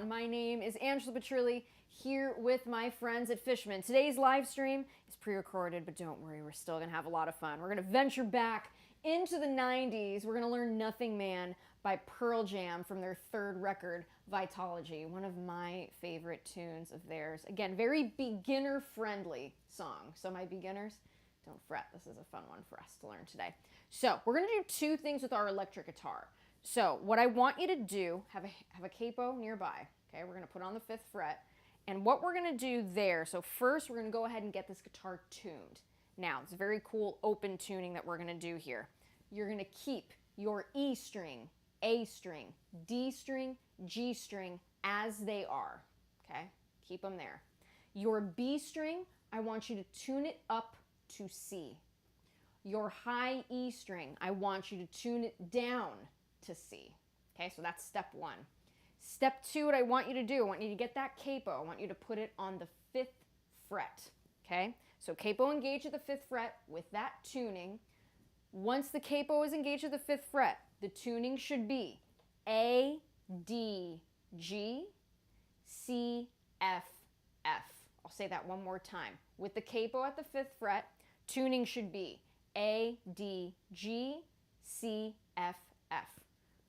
My name is Angela Petrilli, here with my friends at Fishman. Today's live stream is pre-recorded, but don't worry, we're still going to have a lot of fun. We're going to venture back into the 90s. We're going to learn Nothing Man by Pearl Jam from their third record, Vitology, one of my favorite tunes of theirs. Again, very beginner-friendly song. So my beginners, don't fret, this is a fun one for us to learn today. So we're going to do two things with our electric guitar. So what I want you to do, have a capo nearby, okay? We're gonna put on the 5th fret, and what we're gonna do there, so first we're gonna go ahead and get this guitar tuned. Now, it's a very cool open tuning that we're gonna do here. You're gonna keep your E string, A string, D string, G string as they are, okay? Keep them there. Your B string, I want you to tune it up to C. Your high E string, I want you to tune it down to C. Okay, so that's step one. Step two, what I want you to do, I want you to get that capo. I want you to put it on the 5th fret. Okay, so capo engaged at the 5th fret with that tuning. Once the capo is engaged at the 5th fret, the tuning should be A, D, G, C, F, F. I'll say that one more time. With the capo at the 5th fret, tuning should be A, D, G, C, F, F.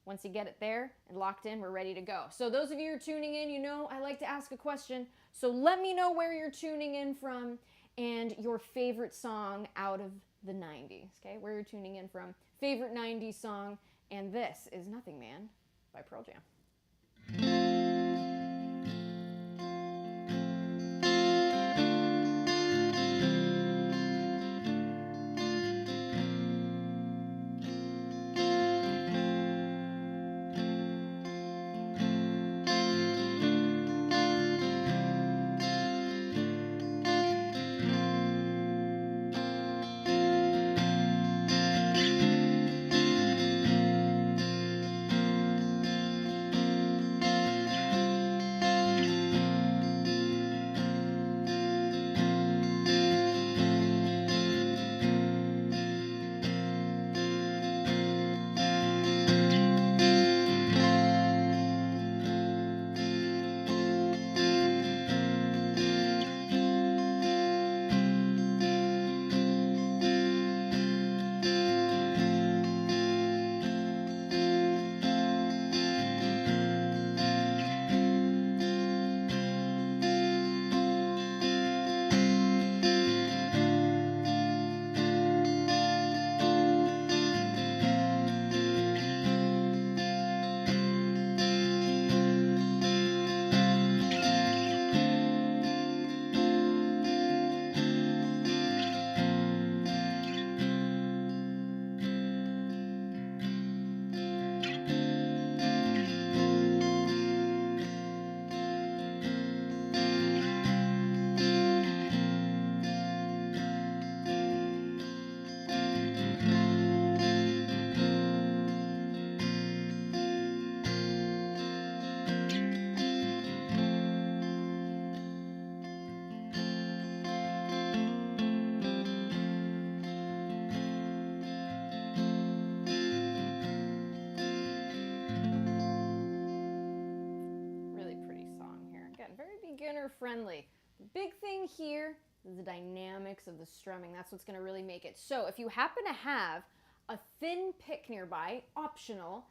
Once you get it there and locked in, we're ready to go. So those of you who are tuning in, you know I like to ask a question. So let me know where you're tuning in from and your favorite song out of the 90s, okay? Where you're tuning in from. Favorite 90s song. And this is Nothing Man by Pearl Jam. Very beginner friendly. The big thing here is the dynamics of the strumming. That's what's going to really make it. So if you happen to have a thin pick nearby, optional.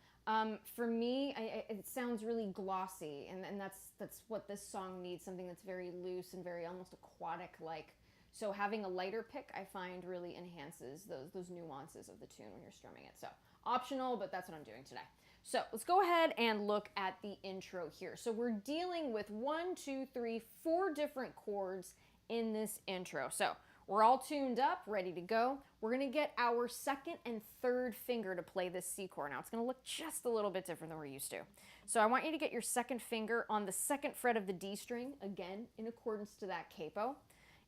For me, it sounds really glossy, and that's what this song needs, something that's very loose and very almost aquatic-like. So having a lighter pick, I find, really enhances those nuances of the tune when you're strumming it. So optional, but that's what I'm doing today. So let's go ahead and look at the intro here. So we're dealing with 1, 2, 3, 4 different chords in this intro. So we're all tuned up, ready to go. We're gonna get our 2nd and 3rd finger to play this C chord. Now it's gonna look just a little bit different than we're used to. So I want you to get your 2nd finger on the 2nd fret of the D string, again, in accordance to that capo,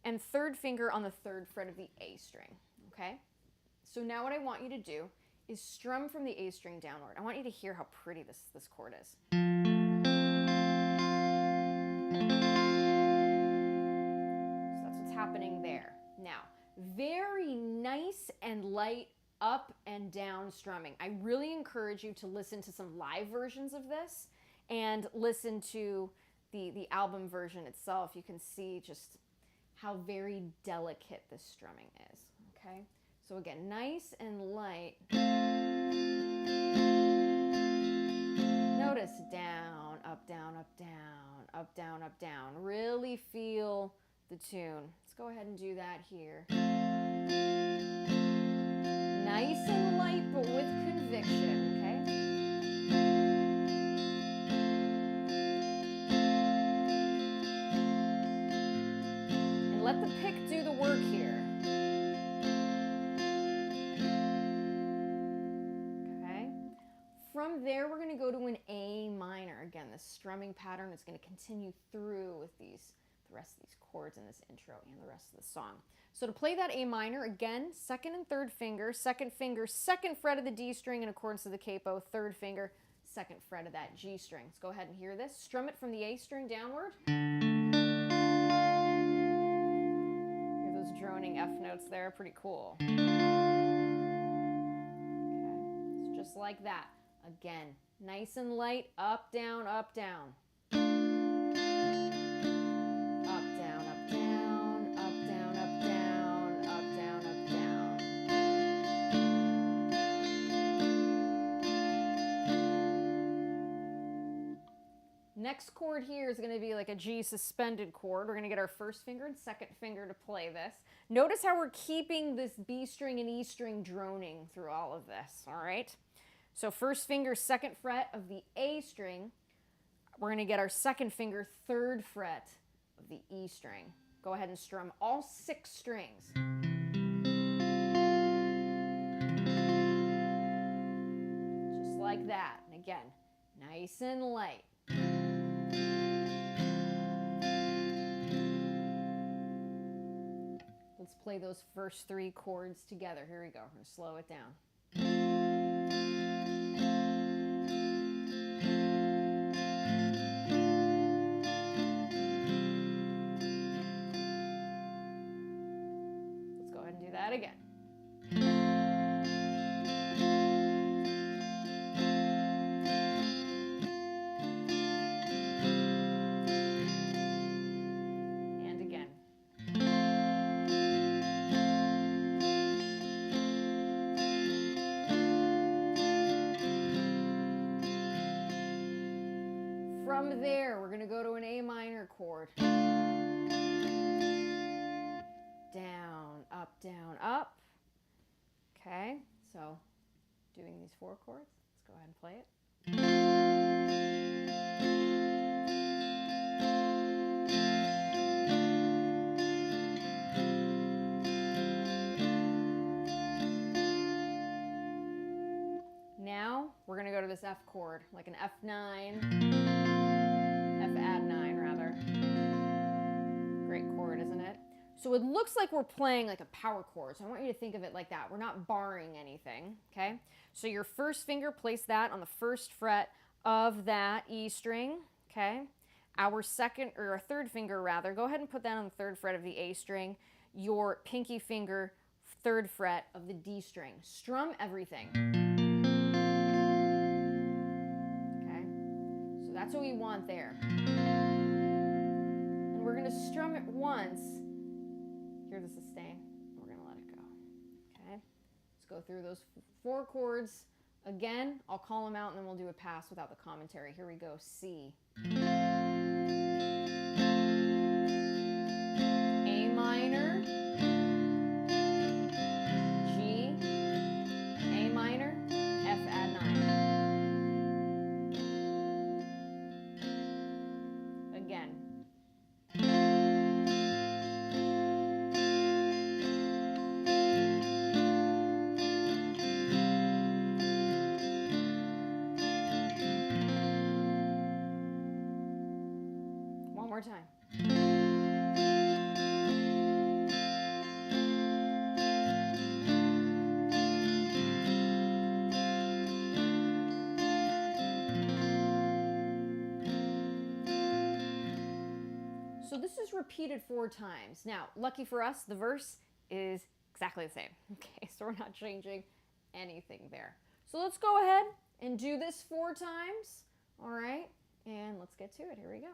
and 3rd finger on the 3rd fret of the A string, okay? So now what I want you to do is strum from the A string downward. I want you to hear how pretty this chord is. So that's what's happening there. Now, very nice and light up and down strumming. I really encourage you to listen to some live versions of this and listen to the album version itself, you can see just how very delicate this strumming is, okay? So again, nice and light. Notice down, up, down, up, down, up, down, up, down. Really feel the tune. Let's go ahead and do that here. Nice and light, but with conviction, okay? And let the pick do the work here. Okay? From there, we're going to go to an A minor. Again, this strumming pattern is going to continue through with the rest of these chords in this intro and the rest of the song. So to play that A minor, again, second and third finger, second fret of the D string in accordance with the capo, third finger, second fret of that G string. Let's go ahead and hear this. Strum it from the A string downward. Hear those droning F notes there, pretty cool. Okay, so just like that. Again, nice and light, up, down, up, down. Next chord here is going to be like a G suspended chord. We're going to get our first finger and second finger to play this. Notice how we're keeping this B string and E string droning through all of this, all right? So first finger, second fret of the A string. We're going to get our second finger, third fret of the E string. Go ahead and strum all 6 strings. Just like that. And again, nice and light. Let's play those first 3 chords together. Here we go. We're going to slow it down. Let's go ahead and do that again. From there, we're going to go to an A minor chord. Down, up. Okay, so doing these 4 chords. Let's go ahead and play it. Now, we're going to go to this F chord, like an F9, F add 9 rather. Great chord, isn't it? So it looks like we're playing like a power chord, so I want you to think of it like that. We're not barring anything, okay? So your first finger, place that on the first fret of that E string, okay? Our second, or our third finger rather, go ahead and put that on the third fret of the A string. Your pinky finger, third fret of the D string. Strum everything. That's what we want there. And we're going to strum it once. Hear the sustain. We're going to let it go. Okay? Let's go through those 4 chords. Again, I'll call them out and then we'll do a pass without the commentary. Here we go. C. A minor. G. A minor. F add 9. Again. One more time. So this is repeated 4 times. Now, lucky for us, the verse is exactly the same. Okay, so we're not changing anything there. So let's go ahead and do this 4 times, all right? And let's get to it. Here we go.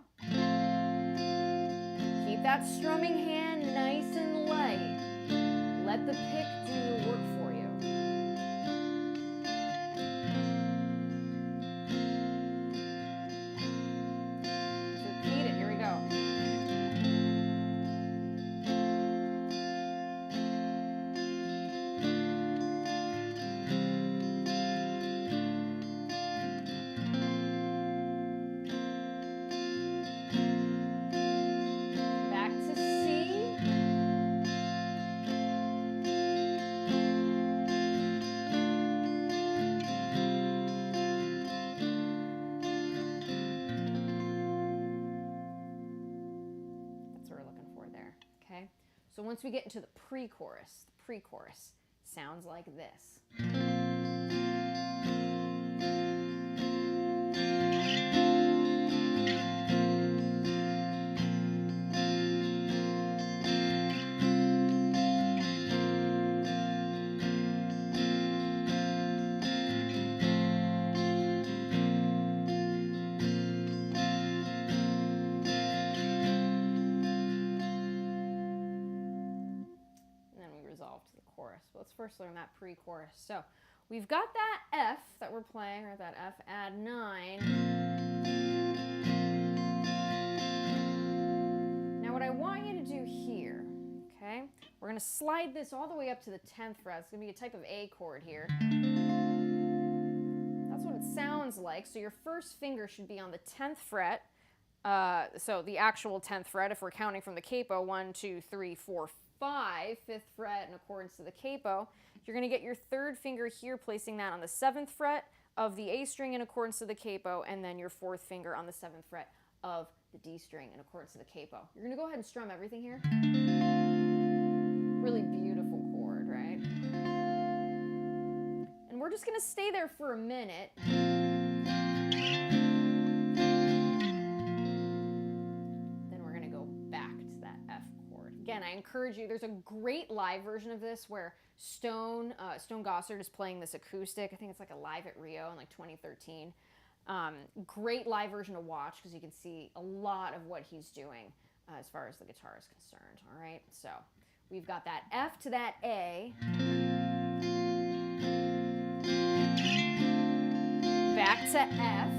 Keep that strumming hand nice and light. Let the pick do the work for you. Let's repeat it. Here we go. So once we get into the pre-chorus sounds like this. To the chorus. But let's first learn that pre-chorus. So we've got that F that we're playing, or that F add 9. Now what I want you to do here, okay, we're going to slide this all the way up to the 10th fret. It's going to be a type of A chord here. That's what it sounds like. So your first finger should be on the 10th fret. So the actual 10th fret, if we're counting from the capo, 1, 2, 3, 4, 5, 5th fret in accordance to the capo. You're going to get your third finger here, placing that on the 7th fret of the A string in accordance to the capo, and then your 4th finger on the 7th fret of the D string in accordance to the capo. You're going to go ahead and strum everything here. Really beautiful chord, right? And we're just going to stay there for a minute. Again, I encourage you, there's a great live version of this where Stone Gossard is playing this acoustic. I think it's like a Live at Rio in like 2013. Great live version to watch because you can see a lot of what he's doing as far as the guitar is concerned. All right, so we've got that F to that A. Back to F.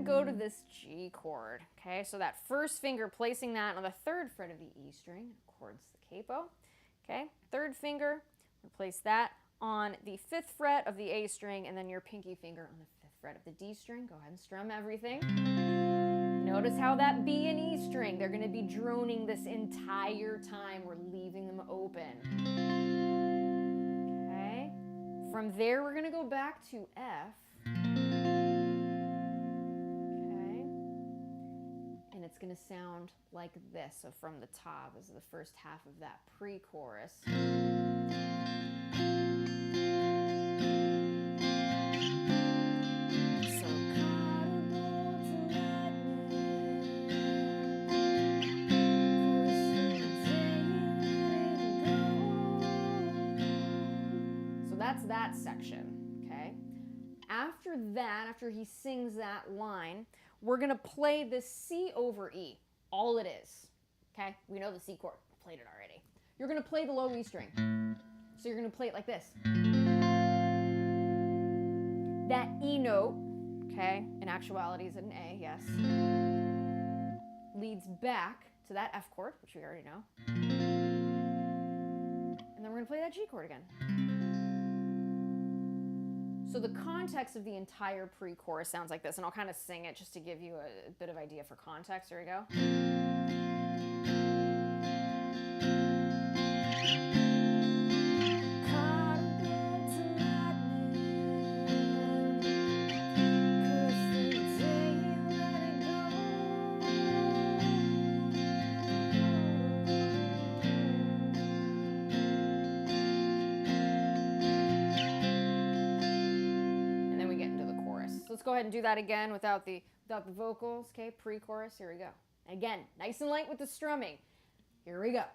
Go to this G chord, okay? So that first finger, placing that on the 3rd fret of the E string, chords the capo, okay? 3rd finger, place that on the 5th fret of the A string, and then your pinky finger on the 5th fret of the D string. Go ahead and strum everything. Notice how that B and E string, they're going to be droning this entire time. We're leaving them open. Okay? From there, we're going to go back to F. And it's going to sound like this. So from the top is the first half of that pre-chorus. So that's that section, okay? After that, after he sings that line, we're going to play this C over E. All it is. Okay? We know the C chord. I played it already. You're going to play the low E string. So you're going to play it like this. That E note, okay, in actuality is an A, yes, leads back to that F chord, which we already know. And then we're going to play that G chord again. So the context of the entire pre-chorus sounds like this, and I'll kind of sing it just to give you a bit of idea for context. Here we go. Let's go ahead and do that again without the vocals, okay? Pre-chorus, here we go. Again, nice and light with the strumming. Here we go.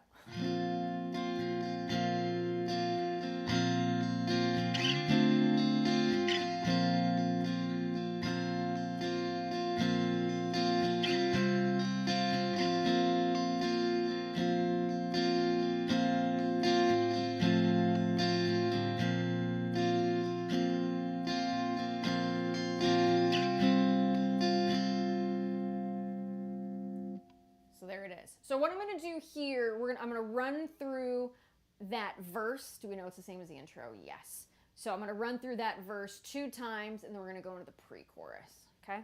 gonna do here, I'm gonna run through that verse. Do we know it's the same as the intro? Yes. So I'm gonna run through that verse 2 times, and then we're gonna go into the pre-chorus, okay?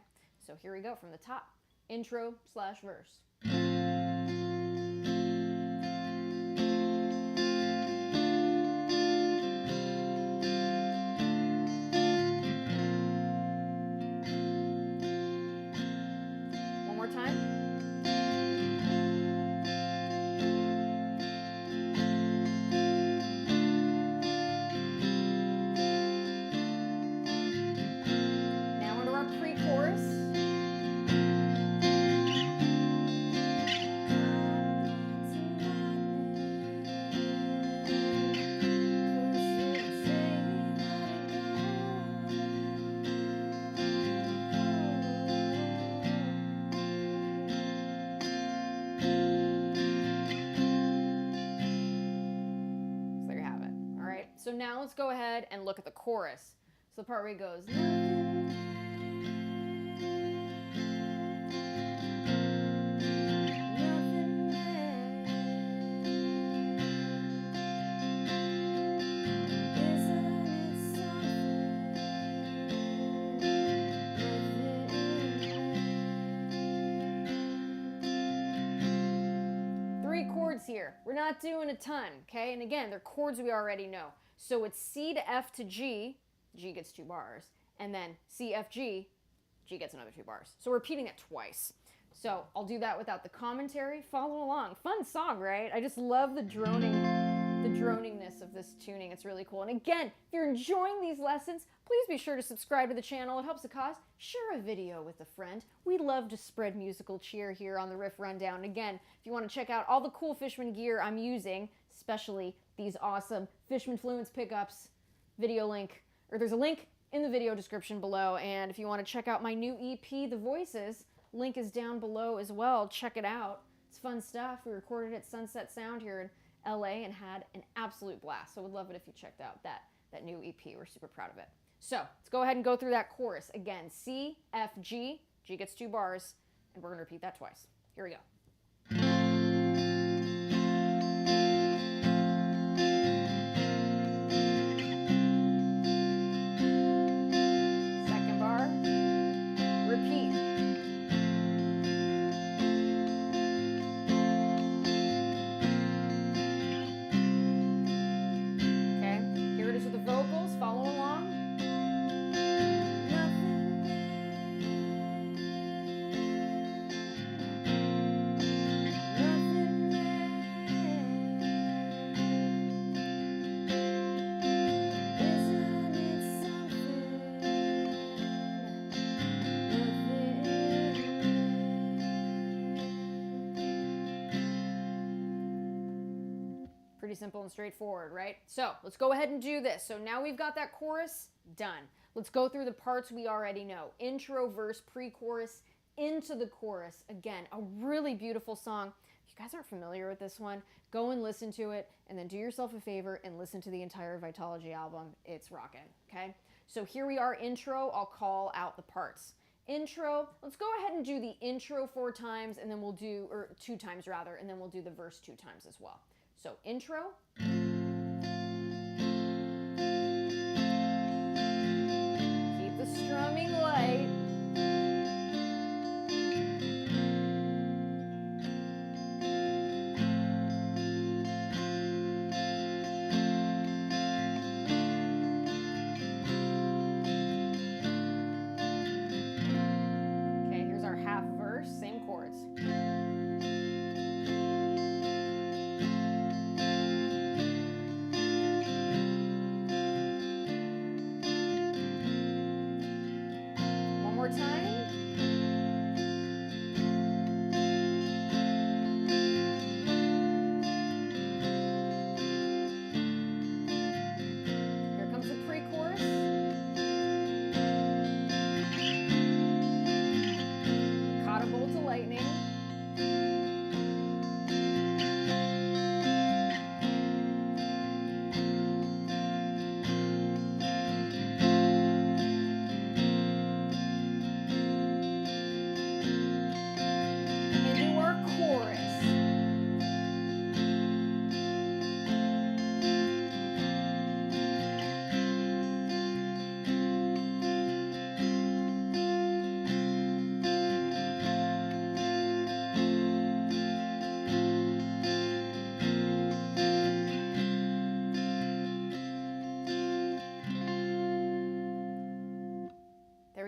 So here we go from the top, intro/verse. One more time. So now let's go ahead and look at the chorus. So the part where he goes, here. We're not doing a ton, okay? And again, they're chords we already know. So it's C to F to G, G gets 2 bars, and then C, F, G, G gets another 2 bars. So we're repeating it twice. So I'll do that without the commentary. Follow along. Fun song, right? I just love the droningness of this tuning. It's really cool. And again, if you're enjoying these lessons, please be sure to subscribe to the channel. It helps the cause. Share a video with a friend. We love to spread musical cheer here on the Riff Rundown. And again, if you want to check out all the cool Fishman gear I'm using, especially these awesome Fishman Fluence pickups, video link, or there's a link in the video description below. And if you want to check out my new EP, The Voices, link is down below as well. Check it out. It's fun stuff. We recorded at Sunset Sound here in LA and had an absolute blast. So would love it if you checked out that new EP. We're super proud of it. So let's go ahead and go through that chorus. Again, C, F, G. G gets 2 bars, and we're going to repeat that twice. Here we go. Second bar, repeat. Okay, here it is with the vocals. Follow along. Pretty simple and straightforward, right? So let's go ahead and do this. So now we've got that chorus done. Let's go through the parts we already know. Intro, verse, pre-chorus, into the chorus. Again, a really beautiful song. If you guys aren't familiar with this one, go and listen to it, and then do yourself a favor and listen to the entire Vitology album. It's rocking, okay? So here we are, intro. I'll call out the parts. Intro, let's go ahead and do the intro 4 times, and then we'll do, or 2 times rather, and then we'll do the verse 2 times as well. So intro. Keep the strumming light. Okay, here's our half verse, same chords. More time. Here comes the pre-chorus. Caught a bolt of lightning.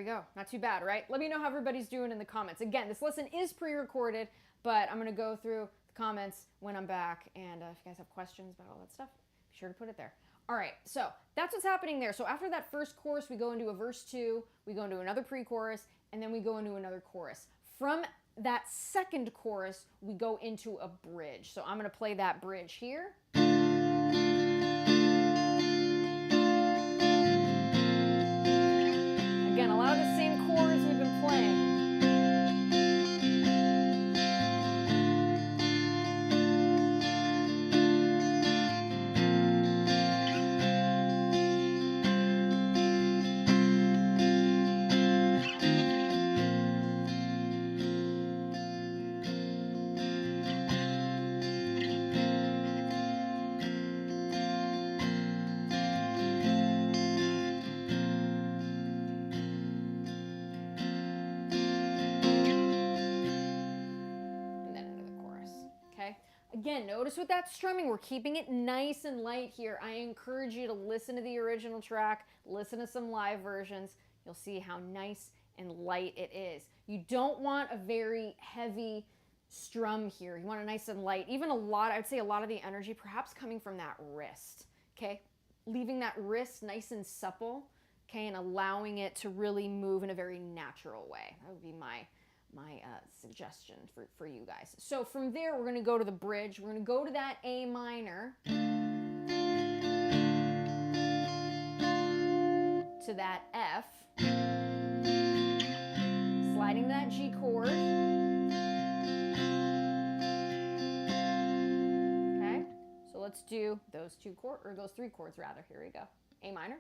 we go. Not too bad, right? Let me know how everybody's doing in the comments. Again, this lesson is pre-recorded, but I'm going to go through the comments when I'm back. And if you guys have questions about all that stuff, be sure to put it there. All right, so that's what's happening there. So after that first chorus, we go into a verse 2, we go into another pre-chorus, and then we go into another chorus. From that second chorus, we go into a bridge. So I'm going to play that bridge here. Again, a lot of the same chords we've been playing. Again, notice with that strumming, we're keeping it nice and light here. I encourage you to listen to the original track, listen to some live versions. You'll see how nice and light it is. You don't want a very heavy strum here. You want it nice and light. Even a lot, I would say a lot of the energy perhaps coming from that wrist, okay? Leaving that wrist nice and supple, okay, and allowing it to really move in a very natural way. That would be my suggestion for you guys. So from there, we're going to go to the bridge. We're going to go to that A minor, to that F, sliding to that G chord. Okay, so let's do those those three chords rather. Here we go. A minor.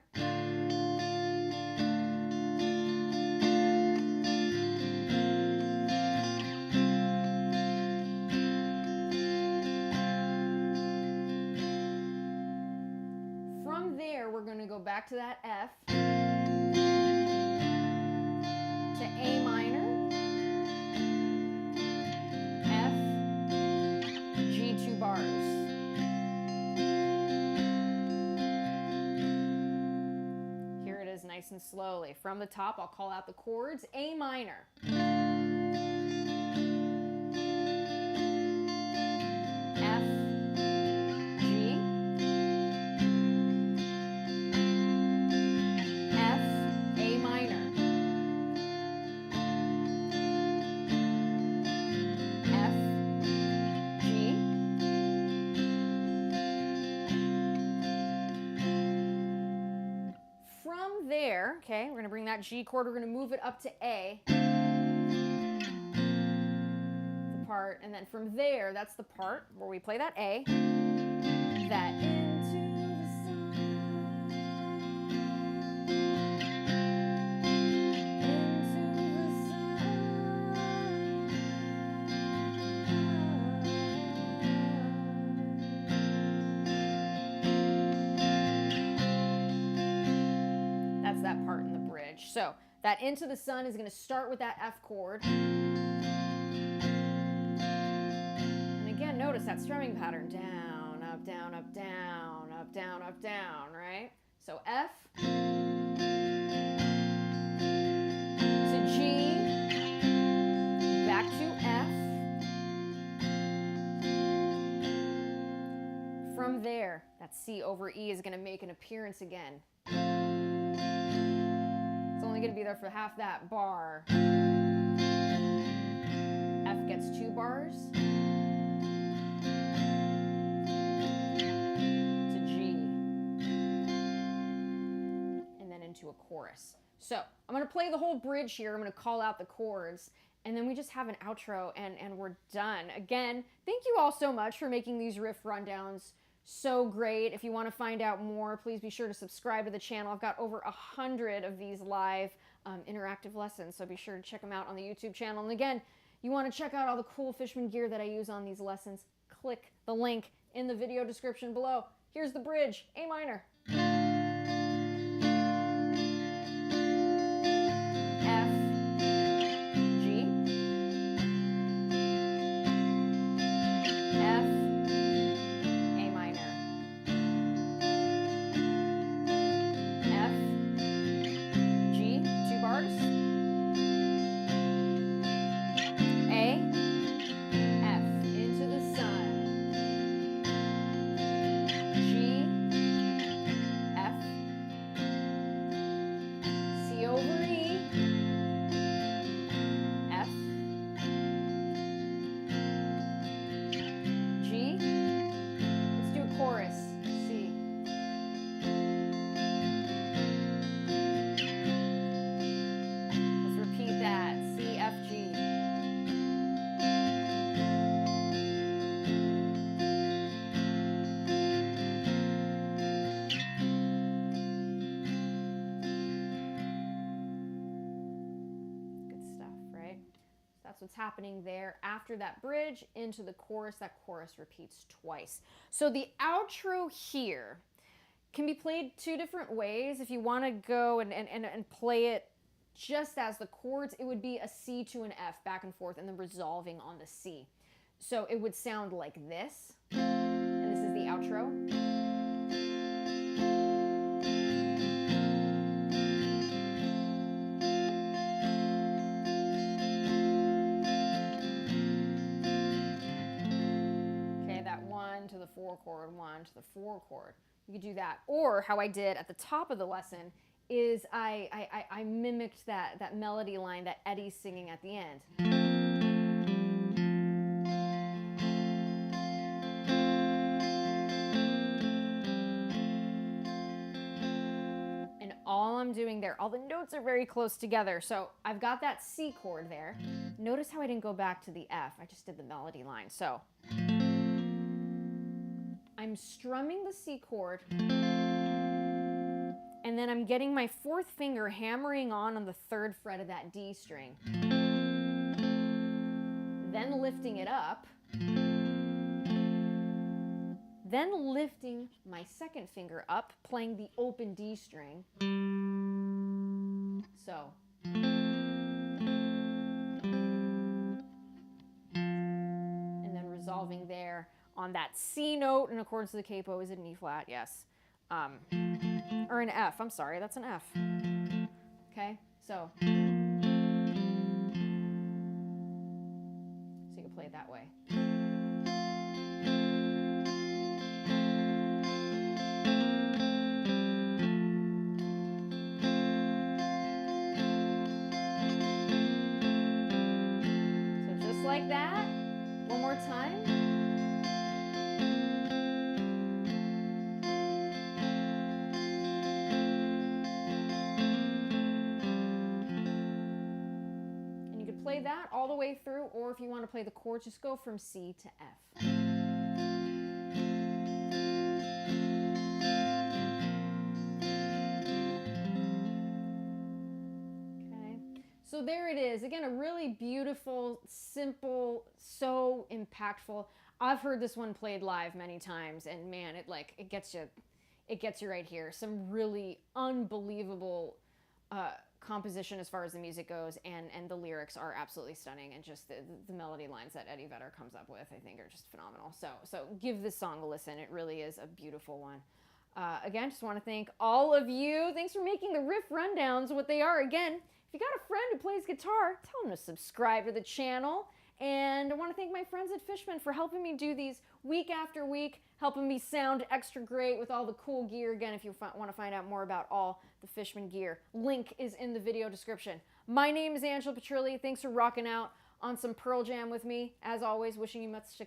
We're going to go back to that F, to A minor, F, G, 2 bars. Here it is nice and slowly. From the top, I'll call out the chords. A minor. There, okay, we're going to bring that G chord, we're going to move it up to A, the part, and then from there, that's the part where we play that A, that into the sun, that part in the bridge. So that into the sun is going to start with that F chord. And again, notice that strumming pattern. Down, up, down, up, down, up, down, up, down, right? So F to G, back to F. From there, that C over E is going to make an appearance again. Going to be there for half that bar. F gets 2 bars. To G. And then into a chorus. So I'm going to play the whole bridge here. I'm going to call out the chords. And then we just have an outro and we're done. Again, thank you all so much for making these riff rundowns so great. If you want to find out more, please be sure to subscribe to the channel. I've got over 100 of these live interactive lessons, so be sure to check them out on the YouTube channel. And again, you want to check out all the cool Fishman gear that I use on these lessons, click the link in the video description below. Here's the bridge, A minor. F, G, F, A minor, F, G, 2 bars, what's happening there. After that bridge into the chorus, that chorus repeats twice. So the outro here can be played two different ways. If you want to go and play it just as the chords, it would be a C to an F back and forth and then resolving on the C. So it would sound like this, and this is the outro. Okay, that 1 to the 4 chord, 1 to the 4 chord. You could do that. Or how I did at the top of the lesson is I mimicked that melody line that Eddie's singing at the end. And all I'm doing there, all the notes are very close together. So I've got that C chord there. Notice how I didn't go back to the F. I just did the melody line. So I'm strumming the C chord, and then I'm getting my 4th finger hammering on the 3rd fret of that D string. Then lifting it up. Then lifting my 2nd finger up, playing the open D string. So. And then resolving there on that C note in accordance with the capo. Is it an E flat? Yes. Or an F. I'm sorry, that's an F. Okay, so you can play it that way. So just like that, one more time. Play that all the way through, or if you want to play the chord, just go from C to F. Okay, so there it is. Again, a really beautiful, simple, so impactful. I've heard this one played live many times, and man, it gets you right here. Some really unbelievable composition as far as the music goes, and the lyrics are absolutely stunning, and just the melody lines that Eddie Vedder comes up with, I think, are just phenomenal. So give this song a listen. It really is a beautiful one. Again, just want to thank all of you. Thanks for making the riff rundowns what they are. Again, if you got a friend who plays guitar, tell them to subscribe to the channel. And I want to thank my friends at Fishman for helping me do these week after week, helping me sound extra great with all the cool gear. Again, if you want to find out more about all the Fishman gear, link is in the video description. My name is Angela Petrilli. Thanks for rocking out on some Pearl Jam with me. As always, wishing you much success.